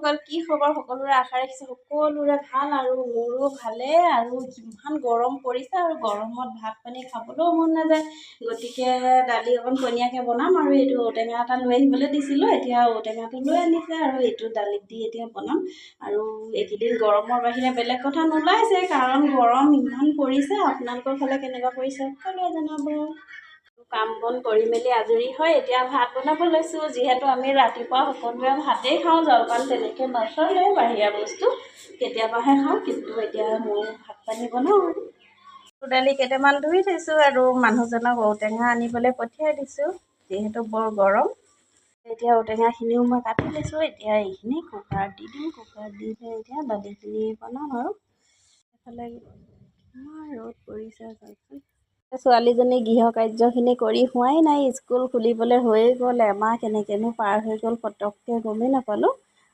বন্ধুসকল কি খবৰ সকলোৰে আশা ৰাখিছোঁ সকলোৰে ভাল আৰু মোৰো ভালে আৰু কিমান গৰম পৰিছে আৰু গৰমত ভাত পানী খাবলৈও মন নাযায় গতিকে দালি অকণ পনীয়াকৈ বনাম আৰু এইটো ঔটেঙা এটা লৈ আহিবলৈ দিছিলোঁ এতিয়া ঔটেঙাটো লৈ আনিছে আৰু এইটো দালিত দি এতিয়া বনাম আৰু এইকেইদিন গৰমৰ বাহিৰে বেলেগ কথা নোলাইছে কাৰণ গৰম ইমান পৰিছে আপোনালোকৰ ফালে কেনেকুৱা পৰিছে সকলোৱে জনাব কাম বন কৰি মেলি আজৰি হয় এতিয়া ভাত বনাব লৈছোঁ যিহেতু আমি ৰাতিপুৱা সকলোৱে ভাতেই খাওঁ জলপান তেনেকৈ নচলে বাহিৰা বস্তু কেতিয়াবাহে খাওঁ কিন্তু এতিয়া মই ভাত পানী বনাওঁ দালি কেইটামান ধুই থৈছোঁ আৰু মানুহজনক ঔটেঙা আনিবলৈ পঠিয়াই দিছোঁ যিহেতু বৰ গৰম এতিয়া ঔটেঙাখিনিও মই কাটি লৈছোঁ এতিয়া এইখিনি কুকাৰত দি দিম কুকাৰত দি এতিয়া দালিখিনি বনাম আৰু এইফালে ইমান ৰ'দ পৰিছে চাওকচোন ছোৱালীজনী গৃহ কাৰ্যখিনি কৰি হোৱাই নাই স্কুল খুলিবলৈ হৈয়ে গ'ল এমাহ কেনেকৈনো পাৰ হৈ গ'ল পটককৈ গমেই নাপালোঁ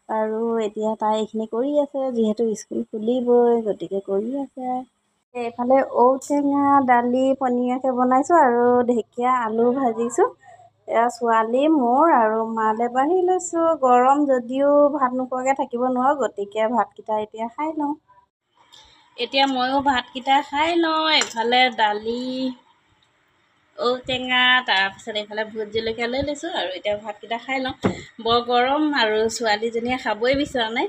আৰু এতিয়া তাই এইখিনি কৰি আছে যিহেতু স্কুল খুলিবই গতিকে কৰি আছে এইফালে ঔটেঙা দালি পনীয়াকৈ বনাইছোঁ আৰু ঢেকীয়া আলু ভাজিছোঁ এয়া ছোৱালী মোৰ আৰু মালে বাঢ়ি লৈছোঁ গৰম যদিও ভাত নোখোৱাকৈ থাকিব নোৱাৰোঁ গতিকে ভাতকেইটা এতিয়া খাই লওঁ এতিয়া ময়ো ভাতকেইটা খাই লওঁ এফালে দালি ঔটেঙা তাৰপিছত এইফালে ভোট জলকীয়া লৈ লৈছোঁ আৰু এতিয়া ভাতকেইটা খাই লওঁ বৰ গৰম আৰু ছোৱালীজনীয়ে খাবই বিচৰা নাই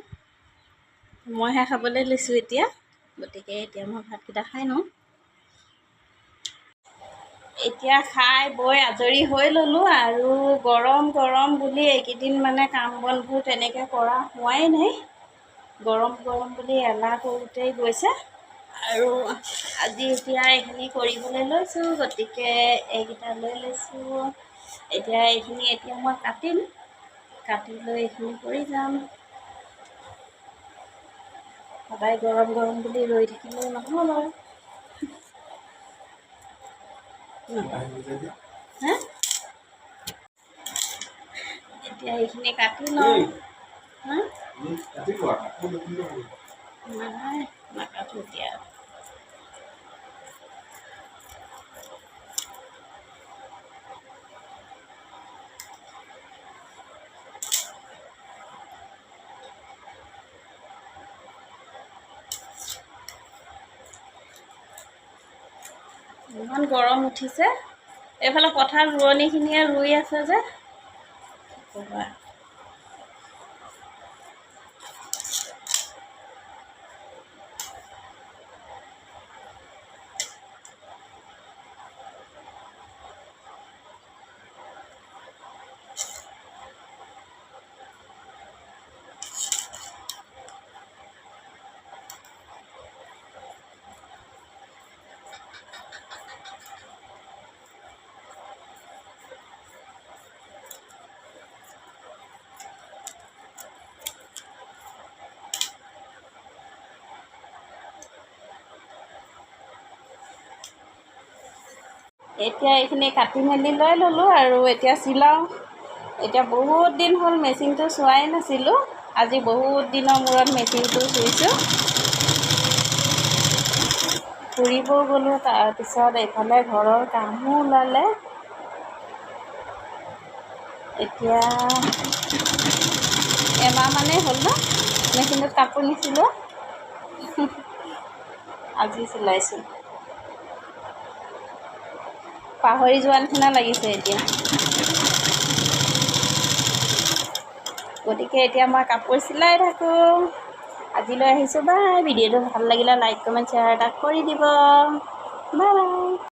মইহে খাবলৈ লৈছোঁ এতিয়া গতিকে এতিয়া মই ভাতকেইটা খাই লওঁ এতিয়া খাই বৈ আজৰি হৈ ল'লোঁ আৰু গৰম গৰম বুলি এইকেইদিন মানে কাম বনবোৰ তেনেকৈ কৰা হোৱাই নাই গৰম গৰম বুলি এলাহ কৰোঁতেই গৈছে আৰু আজি এতিয়া এইখিনি কৰিবলৈ লৈছোঁ গতিকে এইকেইটা লৈ লৈছোঁ এতিয়া এইখিনি এতিয়া মই কাটি লৈ এইখিনি কৰি যাম সদায় গৰম গৰম বুলি ৰৈ থাকিলেও নহ'ব বাৰু হা এতিয়া এইখিনি কাটি লওঁ হা নাই নাকাটো এতিয়া ইমান গৰম উঠিছে এইফালে পথাৰ ৰোৱনীখিনিয়ে ৰুই আছে যে ক'বা এতিয়া এইখিনি কাটি মেলি লৈ ল'লোঁ আৰু এতিয়া চিলাওঁ এতিয়া বহুত দিন হ'ল মেচিনটো চোৱাই নাছিলোঁ আজি বহুত দিনৰ মূৰত মেচিনটো চুইছোঁ ফুৰিবও গ'লোঁ তাৰপিছত এইফালে ঘৰৰ কামো ওলালে এতিয়া এমাহমানেই হ'ল ন মেচিনটোত কাপোৰ নিছিলোঁ আজি চিলাইছোঁ পাহৰি যোৱা নিচিনা লাগিছে এতিয়া গতিকে এতিয়া মই কাপোৰ চিলাই থাকোঁ আজিলৈ আহিছোঁ বাই ভিডিঅ'টো ভাল লাগিলে লাইক কমেণ্ট শ্বেয়াৰ এটা কৰি দিব বাই